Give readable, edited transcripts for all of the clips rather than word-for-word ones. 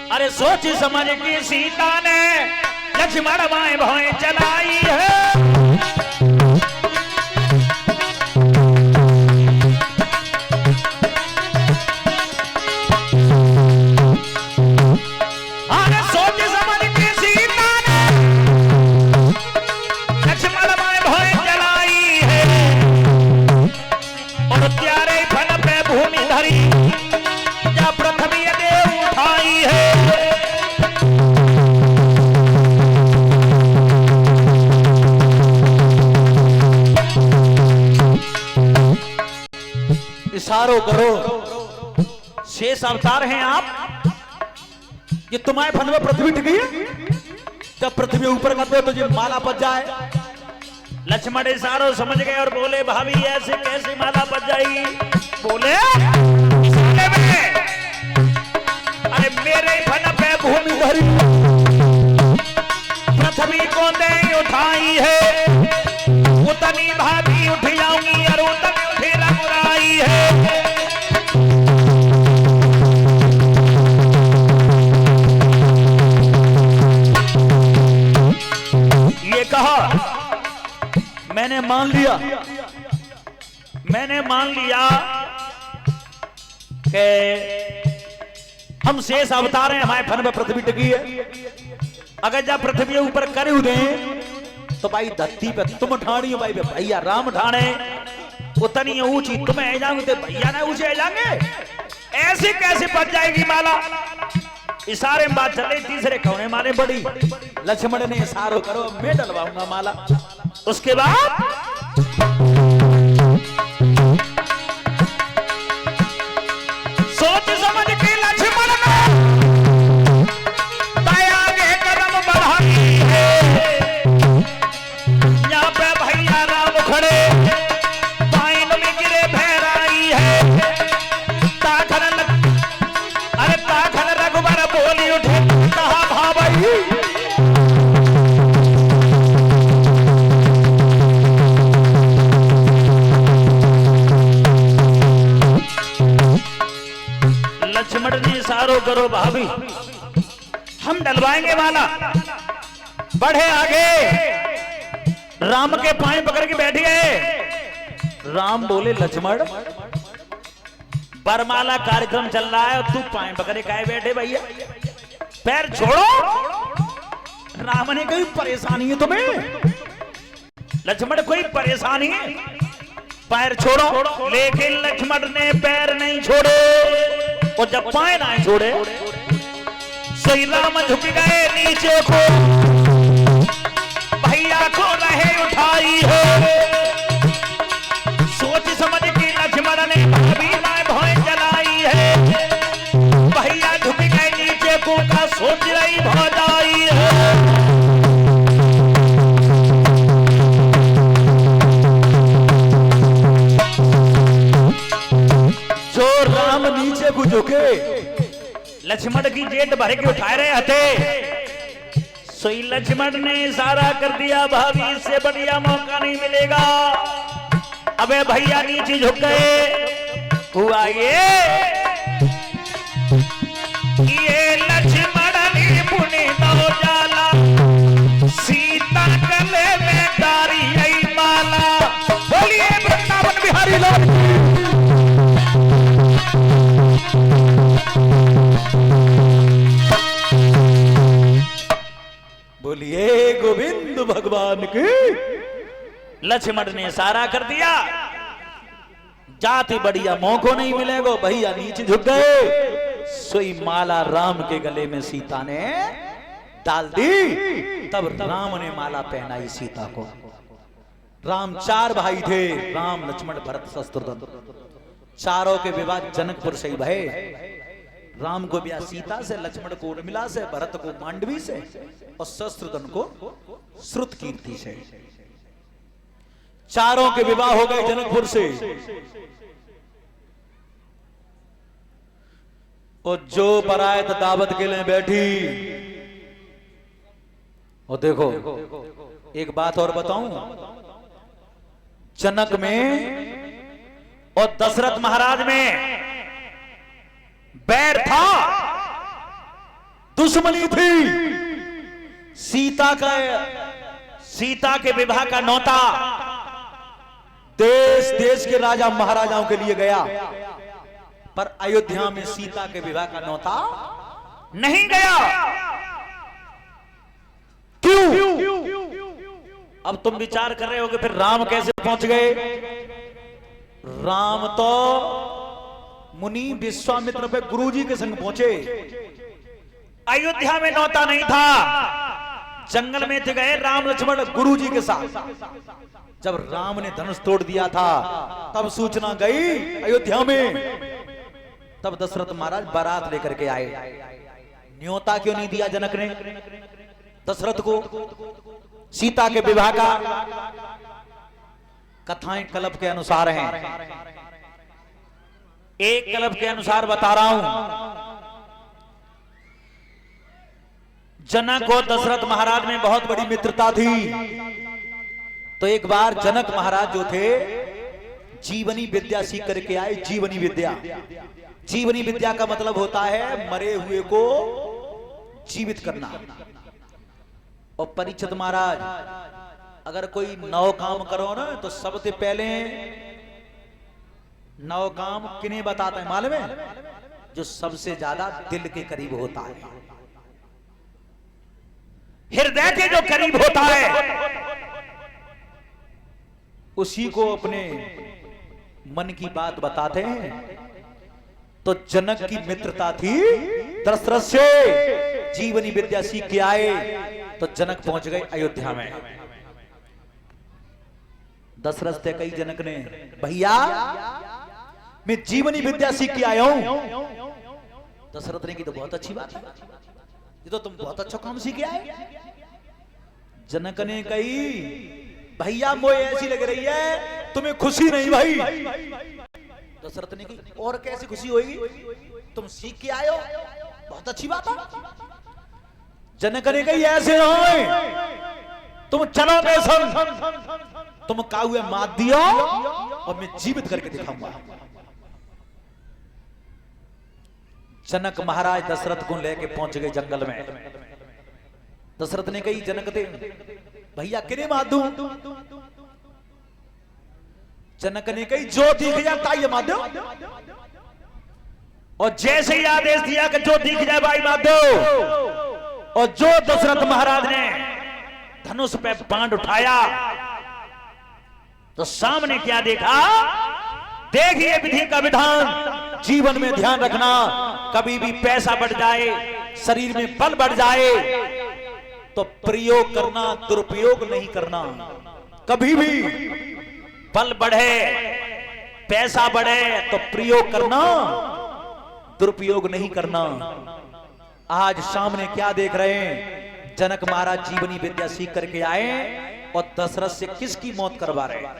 अरे सोच समझ के सीता ने लक्ष्मण माए भौएं चलाई है। इशारों करो, शेष अवतार हैं आप, ये तुम्हारे फन में पृथ्वी टिकी है। जब पृथ्वी ऊपर करते हो तो ये माला बच जाए। लक्ष्मण इशारों समझ गए और बोले भाभी ऐसे कैसे माला बच जाएगी। बोले अरे मेरे फन पे भूमि धरी पृथ्वी को नहीं उठाई है, उतनी भाभी उठ जाऊंगी और उतनी उठी रघुराई है। ये कहा मैंने मान लिया कि हम शेष अवतार हैं, हमारे फन में पृथ्वी टिकी है। अगर जब पृथ्वी ऊपर कर दें तो भाई धरती पे तुम ठाणी हो, भाई भैया राम ठाणे उतनी ऊंची तुम्हें जाऊंगे तो भैया ना ऊंचे जाएंगे। ऐसे कैसे बच जाएगी माला। इशारे में बात चल रही, तीसरे कौने माने बड़ी। लक्ष्मण ने इशारों करो मैं डलवाऊंगा माला। उसके बाद सोच समझ के लक्ष्मण ने आगे कदम बढ़ाई है। यहाँ पे भैया राम खड़े पाइन में गिरे भैराई है। ताखन रघुबर बोली उठे कहा भाई लक्ष्मण ने इशारों करो भाभी हम डलवाएंगे वाला। बढ़े आगे राम के पांव पकड़ के बैठ गए। राम बोले लक्ष्मण बरमाला कार्यक्रम चल रहा है और तू पांव पकड़े काहे बैठे भैया, पैर छोड़ो। राम ने कोई परेशानी है तुम्हें। लक्ष्मण कोई परेशानी है, पैर छोड़ो। लेकिन लक्ष्मण ने पैर नहीं छोड़े और जब पाए ना छोड़े श्री राम झुक गए नीचे को, भैया को रहे उठाई है। सोच समझ के लक्ष्मण ने भाभी माए भौएं जलाई है। भैया झुक गए नीचे को का सोच रही भौजाई है। जो राम नीचे को झुके लक्ष्मण की जेठ भर के उठाए रहे हथे। सोई लक्ष्मण ने इशारा कर दिया भाभी इससे बढ़िया मौका नहीं मिलेगा। अबे भैया नीचे झुक गए। हुआ ये लक्ष्मण ने पुणे दो जाला सीता गले में डारी आई माला। बोलिए वृंदावन बिहारी लाल बोलिए गोविंद भगवान की। लक्ष्मण ने इशारा कर दिया जाति बढ़िया मौको नहीं मिलेगा। भैया नीचे झुक गए। सोई माला राम के गले में सीता ने डाल दी। तब राम ने माला पहनाई सीता को। राम चार भाई थे, राम लक्ष्मण भरत शत्रुघ्न। चारों के विवाह जनकपुर से ही भये। राम को ब्याह सीता से, लक्ष्मण को उर्मिला से, भरत को मांडवी से और शत्रुघ्न को श्रुतकीर्ति से। चारों के विवाह हो गए जनकपुर से। और जो बारात दावत के लिए बैठी। और देखो एक बात और बताऊं, जनक में और दशरथ महाराज में बैर था, दुश्मनी थी। सीता के विवाह का न्योता देश देश के राजा महाराजाओं के लिए गया, पर अयोध्या में सीता के विवाह का न्योता नहीं गया। क्यों? अब तुम विचार कर रहे हो कि फिर राम कैसे पहुंच गए? राम तो मुनि विश्वामित्र पे गुरुजी के संग पहुंचे। अयोध्या में न्योता नहीं था, जंगल में थे गए राम लक्ष्मण गुरुजी के साथ। जब राम ने धनुष तोड़ दिया था तब सूचना गई अयोध्या में। तब दशरथ महाराज बारात लेकर के आए। न्योता क्यों नहीं दिया जनक ने दशरथ को सीता के विवाह का? कथाएं कल्प के अनुसार हैं। एक कल्प के अनुसार बता रहा हूं। जनक और दशरथ महाराज में बहुत बड़ी मित्रता थी। तो एक बार जनक महाराज जो थे जीवनी विद्या सीख करके आए। जीवनी विद्या का मतलब होता है मरे हुए को जीवित करना। और परीक्षित महाराज अगर कोई नौ काम करो ना तो सबसे पहले नौ काम किन्हें बताता है मालूम है? जो सबसे ज्यादा दिल के करीब होता है, हृदय के जो करीब होता है, उसी को अपने मन की बात बताते हैं। तो जनक की मित्रता थी दशरथ से। जीवनी विद्या सीख के आए तो जनक पहुंच गए अयोध्या में। दशरथ से कही जनक ने, भैया मैं जीवनी विद्या सीख के आया हूं। दशरथ ने की तो बहुत अच्छी बात है, ये तो तुम बहुत अच्छा काम सीख के आए। जनक ने कही, भैया मुझे ऐसी लग रही है तुम्हें खुशी नहीं भाई। दशरथ ने कही, और कैसी खुशी होगी? तुम सीख के आए हो, बहुत अच्छी बात है। जनक ने कही, ऐसे ना हो, तुम चलो मेरे संग, तुम काहुए मात दियो और मैं जीवित करके दिखाऊंगा। जनक महाराज दशरथ को लेके पहुंच गए जंगल में। दशरथ ने कही जनक दे, भैया किने मार दूं? जनक ने कही, जो दिख जाता ये मार दो। और जैसे ही आदेश दिया कि जो दिख जाए भाई मार दो, और जो दशरथ महाराज ने धनुष पे बाण उठाया तो सामने क्या देखा? देखिए विधि का विधान, जीवन में ध्यान रखना। कभी भी पैसा बढ़ जाए, शरीर में बल बढ़ जाए तो प्रयोग करना, दुरुपयोग नहीं करना। कभी भी बल बढ़े, पैसा बढ़े तो प्रयोग करना, दुरुपयोग नहीं करना। आज सामने क्या देख रहे हैं? जनक महाराज जीवनी विद्या सीख करके आए और दशरथ से किसकी मौत करवा रहे हैं?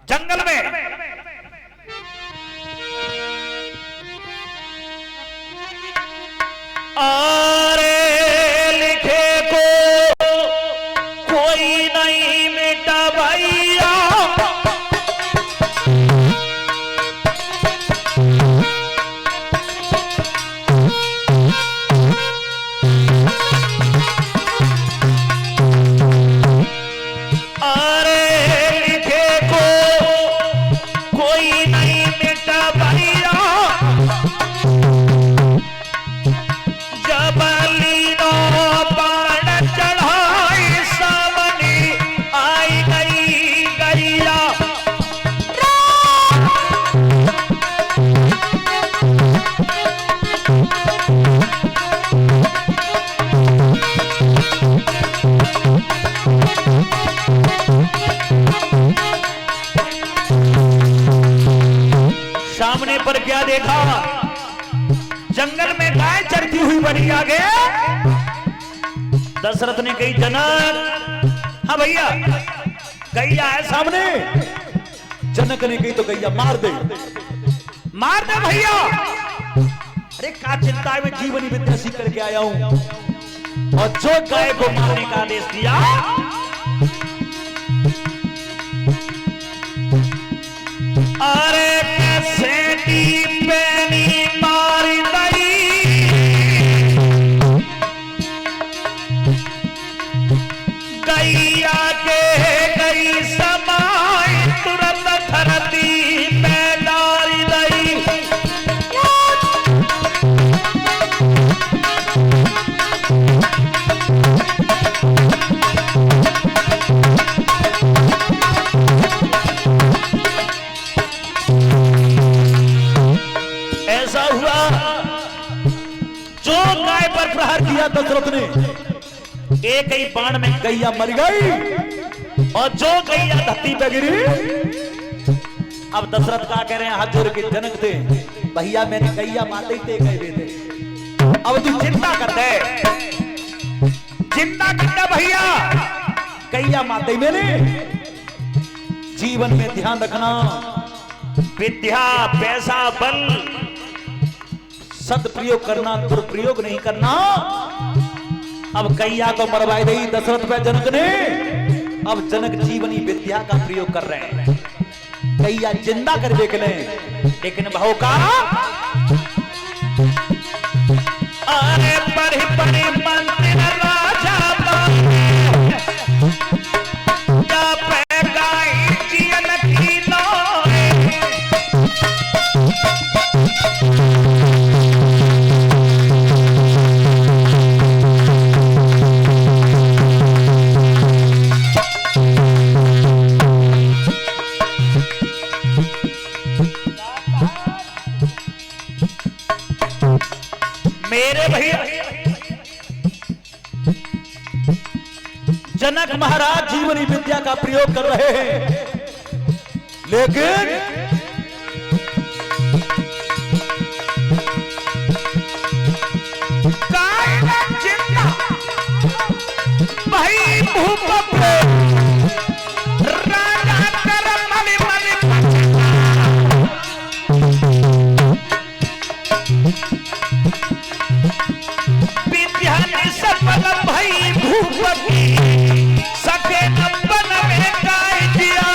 जंगल में। अरे लिखे को कोई नहीं मिटा भैया, सामने पर क्या देखा? जंगल में गाय चरती हुई बड़ी आगे। दशरथ ने कही, जनक, हाँ भैया गैया है सामने। जनक ने कही, तो गैया मार दे, मार दे भैया। अरे क्या चिंता है, मैं जीवनी विद्या सीख करके आया हूं। और जो गाय को मारने का आदेश दिया, अरे कैसे टी पेनी मारी जो गाय पर प्रहार किया दशरथ ने, एक ही बाण में गैया मर गई और जो गैया धरती पे गिरी। अब दशरथ का कह रहे हैं हाथ जोड़ के जनक थे, भैया मैंने गैया माते ही ते गए थे, अब तू चिंता कर दे, चिंता कर दे भैया, गैया माते ही मैंने। जीवन में ध्यान रखना, विद्या पैसा बल सदप्रयोग करना, दुरुपयोग नहीं करना। अब गैया को मरवाई गई दशरथ पे जनक ने, अब जनक जीवनी विद्या का प्रयोग कर रहे हैं, गैया जिंदा कर देख लें। लेकिन भाव का अरे बड़े बड़े मंत्री राजा मेरे भैया जनक महाराज जीवनी विद्या का प्रयोग कर रहे हैं, लेकिन भाई भूप राजा कर मणि मणि विद्या ने सफल भाई भूप सके नंबन में गाय दिया।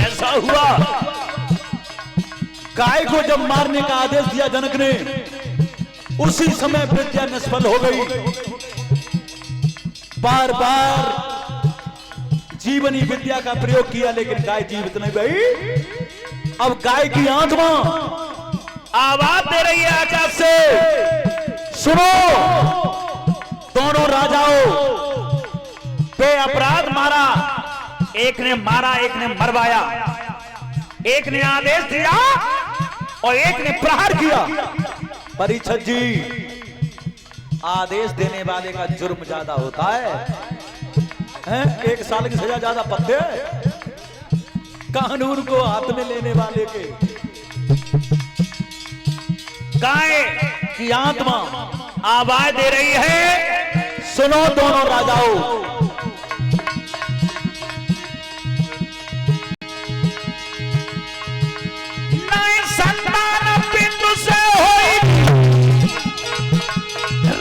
ऐसा हुआ, गाय को जब मारने का आदेश दिया जनक ने, उसी समय विद्या निष्फल हो गई। बार बार जीवनी विद्या का प्रयोग किया, लेकिन गाय जीवित नहीं गई। अब गाय की आत्मा आवाज दे रही है आकाश से, सुनो दोनों राजाओं पे अपराध मारा, एक ने मारा एक ने मरवाया, एक ने आदेश दिया और एक ने प्रहार किया। परीक्षित जी, आदेश देने वाले का जुर्म ज्यादा होता है, 1 साल की सजा ज्यादा पत्ते, कानून को हाथ में लेने वाले के। गाय की आत्मा आवाज दे रही है, सुनो दोनों राजाओं, नहीं संतान बिंदु से होई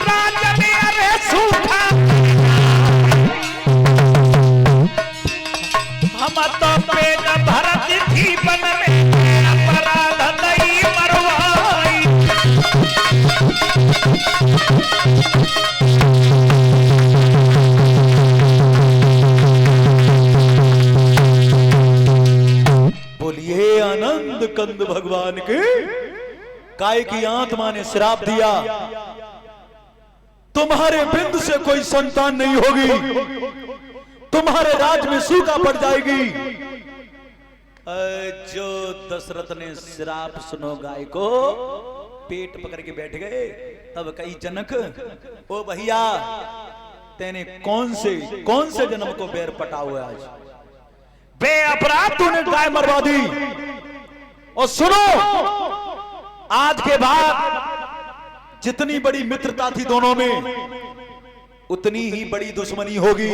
राजन अरे सूखा, हम तो पेट भरत थी बन में अपराध नहीं मरवाई। बोलिए आनंद कंद भगवान के। गाय की आत्मा ने श्राप दिया, तुम्हारे बिंद से कोई संतान नहीं होगी, तुम्हारे राज में सूखा पड़ जाएगी। जो दशरथ ने श्राप सुनो गाय को, पेट पकड़ के बैठ गए। तब कई जनक, ओ भैया तेने कौन से जन्म को बैर पटा हुआ आज, बे अपराध तूने गाय मरवा दी। और सुनो, आज के बाद जितनी बड़ी मित्रता थी दोनों में, उतनी ही बड़ी दुश्मनी होगी।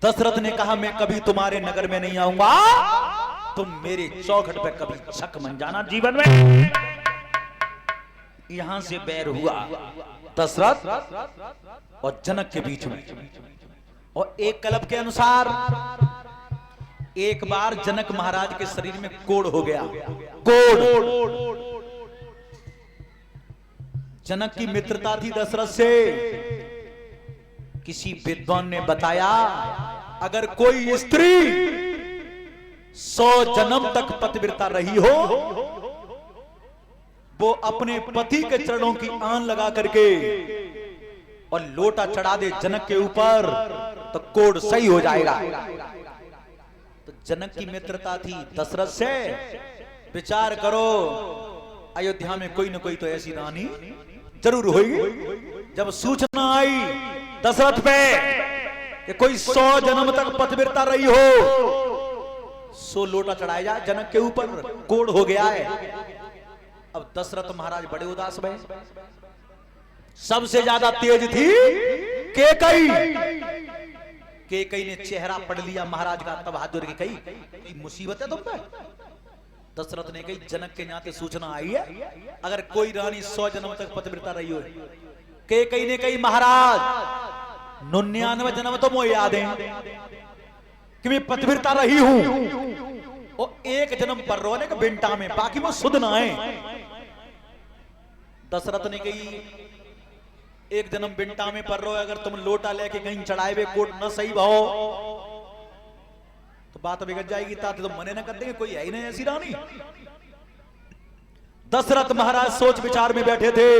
दशरथ ने कहा मैं कभी तुम्हारे नगर में नहीं आऊंगा, तुम मेरे चौखट पे कभी शक मन जाना जीवन में। यहां से बैर हुआ दशरथ और जनक के बीच में। और एक कल्प के अनुसार एक बार जनक महाराज के शरीर में कोढ़ हो गया। कोढ़, जनक की मित्रता थी दशरथ से। किसी विद्वान ने बताया, अगर कोई स्त्री 100 जन्म तक पतिव्रता रही हो, वो अपने पति के चरणों की आन लगा करके और लोटा चढ़ा दे जनक के ऊपर तो कोड सही हो जाएगा। तो जनक की मित्रता थी दशरथ से। विचार करो, अयोध्या में कोई न कोई तो ऐसी रानी जरूर होगी। जब सूचना आई दशरथ पे कि कोई 100 जन्म तक पतिव्रता रही हो, 100 लोटा चढ़ाया जा जनक के ऊपर, कोड हो गया है। अब दशरथ महाराज बड़े उदास भय। सबसे ज्यादा तेज थी केकई। केकई ने चेहरा पढ़ लिया महाराज का, तब हाथ जोड़ के कही मुसीबत है तुम पे। दशरथ ने कही जनक के यहाँ सूचना आई है अगर कोई रानी 100 जन्म तक पतिव्रता रही हो। केकई ने कही महाराज 99 जन्म तो मुझे याद है कि मैं पतिव्रता रही हूं, और एक जन्म पर रोने का बिंटा में, बाकी वो सुध ना है। दशरथ ने कही एक जन्म बिंटा में पर रो, अगर तुम लोटा लेके कहीं चढ़ाए हुए कोट न सही भाओ तो बात बिगड़ जाएगी। ताते तो मने न कर देंगे, कोई है ही नहीं ऐसी रानी। दशरथ महाराज सोच विचार में बैठे थे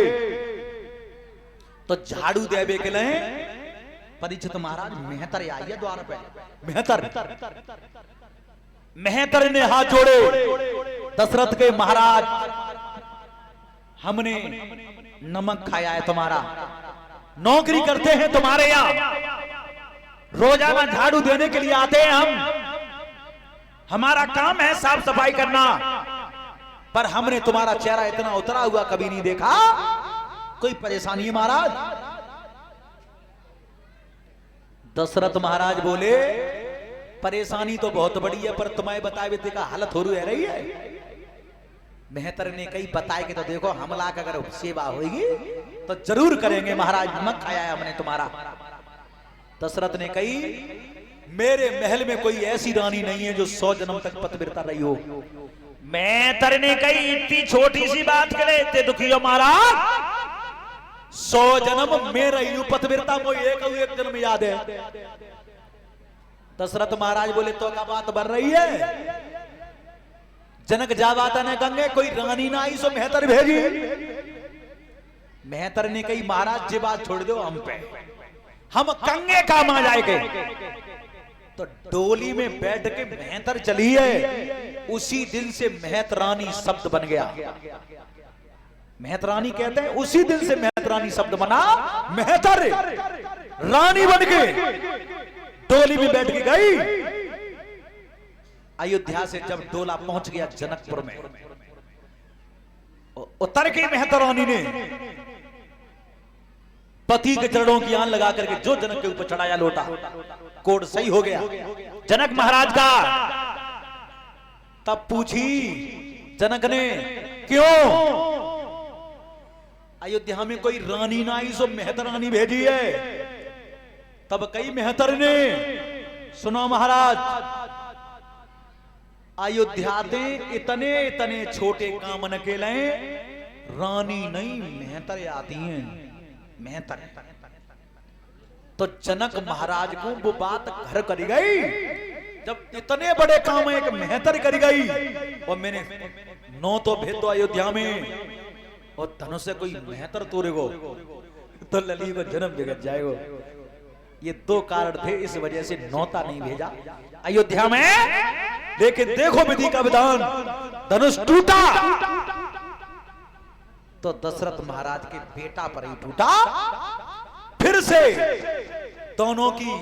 तो झाड़ू देवे के लिए परीक्षित महाराज मेहतर आई है द्वार पे। मेहतर ने हाथ जोड़े, दशरथ के महाराज हमने नमक खाया है तुम्हारा, नौकरी करते हैं तुम्हारे यहाँ, रोजाना झाड़ू देने के लिए आते हैं हमारा काम है साफ सफाई करना, पर हमने तुम्हारा चेहरा इतना उतरा हुआ कभी नहीं देखा। कोई परेशानी है महाराज? दशरथ महाराज बोले परेशानी तो बहुत बड़ी है, पर तुम्हें बताए बेटे का हालत हो रही है। मेहतर ने कही बताए कि तो देखो हमला का अगर सेवा होगी तो जरूर करेंगे महाराज, नमक खाया है हमने तुम्हारा। दशरथ ने कही मेरे महल में कोई ऐसी रानी नहीं है जो 100 जन्म तक पतिव्रता रही हो। मेहतर ने कही इतनी छोटी सी बात करे इतने दुखी हो महाराज? 100 जन्म में रही हूं पतिव्रता, मुझे एक जन्म याद है। दशरथ महाराज बोले तो क्या बात बन रही है? जनक जावाता ने गंगे कोई रानी ना आई सो मेहतर भेजी। मेहतर ने कही महाराज जी बात छोड़ दो हम पे, हम कंगे काम आ जाएंगे। तो डोली में बैठ के मेहतर चली है, उसी दिन से मेहतरानी शब्द बन गया। मेहतरानी कहते हैं उसी दिन से मेहतरानी शब्द बना। मेहतर रानी बन के डोली में बैठ के गई। अयोध्या से जब डोला पहुंच गया जनकपुर में, उतर के मेहतरानी ने पति के चरणों की आन लगा करके जो जनक के ऊपर चढ़ाया लोटा, कोड सही हो गया जनक महाराज का। तब पूछी जनक ने क्यों? अयोध्या में कोई रानी ना आई सो मेहतरानी भेजी है। तब कई मेहतर ने सुनो महाराज, अयोध्या दे इतने इतने छोटे काम न के लिए रानी नहीं मेहतर आती हैं। मेहतर तो जनक महाराज को वो बात घर कर गई। जब इतने बड़े काम एक मेहतर कर गई, और मैंने 9 तो भेद दो अयोध्या में, और धनुष से कोई मेहतर तोड़ेगो तो लली को जन्म बिगड़ जाएगो। ये 2 कारण थे, इस वजह से नौता नहीं भेजा अयोध्या में। लेकिन देखो विधि का विधान, धनुष टूटा तो दशरथ महाराज के बेटा पर ही टूटा। फिर से दोनों की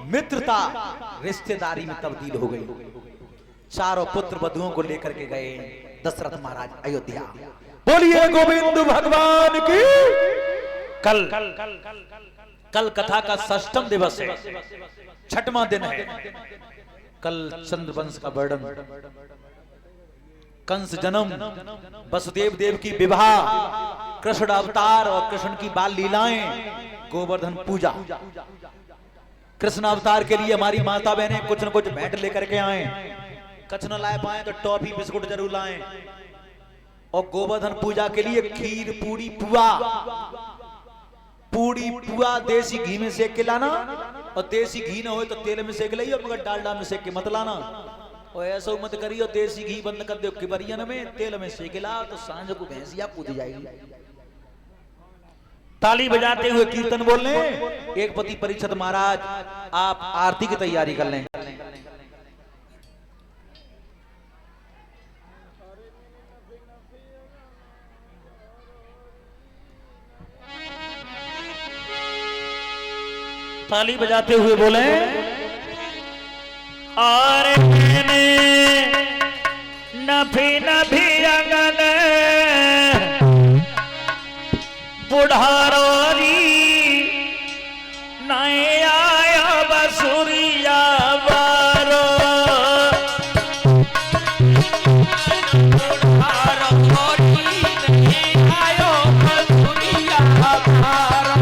मित्रता रिश्तेदारी में तब्दील हो गई। चारों पुत्र वधुओं को लेकर के गए दशरथ महाराज अयोध्या। बोलिए गोविंद भगवान की। कल कथा का 6वां दिवस है, 6वां दिन है। कल चंद्रवंश का वर्णन, कंस जन्म, वसुदेव देव की विवाह, कृष्ण अवतार और कृष्ण की बाल लीलाएं, गोवर्धन पूजा। कृष्ण अवतार के लिए हमारी माता बहनें कुछ न कुछ भेंट लेकर के आए। कुछ न लाए पाए तो टॉफी बिस्कुट जरूर लाएं। और गोवर्धन पूजा के लिए खीर पूरी पुआ, पूरी पुआ देसी घी में सेक के लाना, और देसी घी ना हो तो तेल में सेक ली, और मगर डालडा में सेक के मत लाना। और ऐसा मत करियो देसी घी बंद कर दो किबरियन में, तेल में सेक ला तो सांझ को भैंसिया कूद जाएगी। ताली बजाते हुए कीर्तन बोल लें। एक पति परिषद महाराज आप आरती की तैयारी कर लें। ताली बजाते हुए बोले, आरे नफी नफी अगन बुढ़ारो नए आया बसुरिया बारो आयो बसुरिया बारो।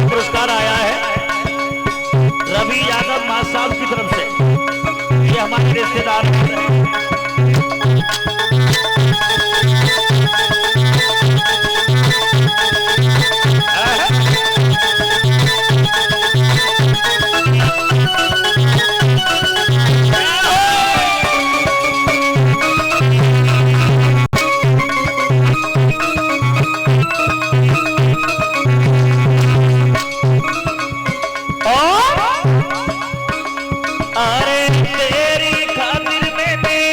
पुरस्कार आया है रवि यादव मां साहब की तरफ से। ये हमारे रिश्तेदार हैं। अरे तेरी खातिर मैंने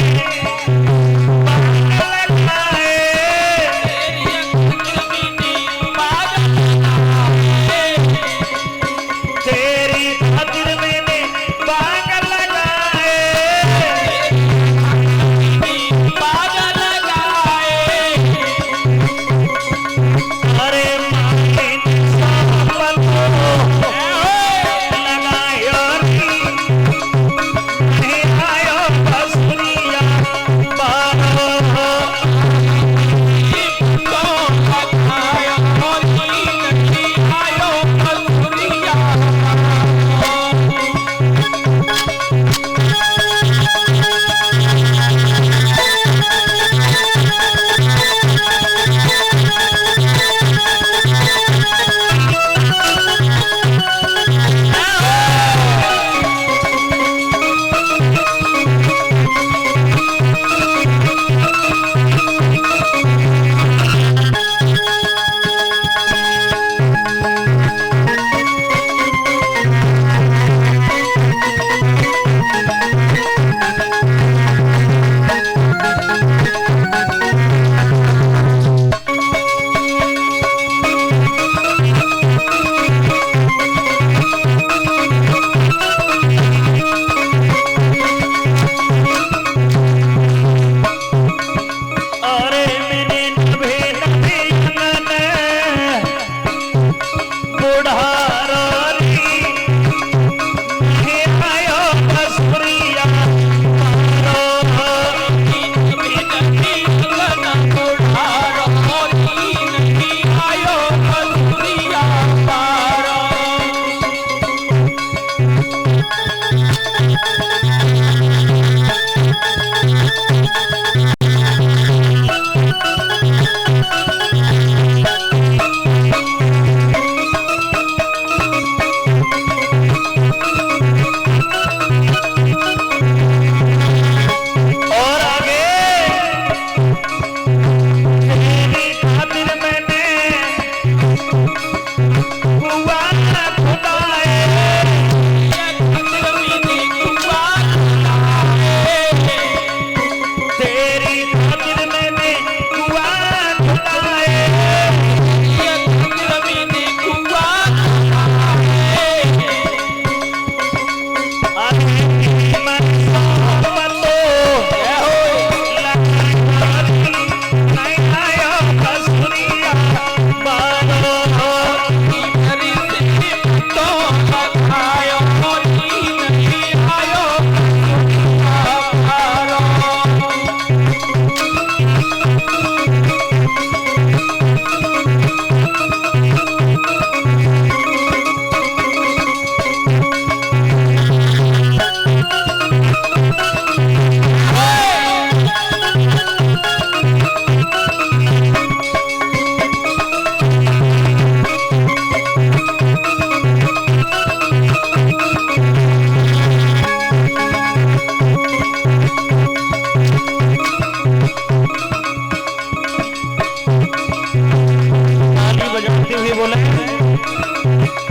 है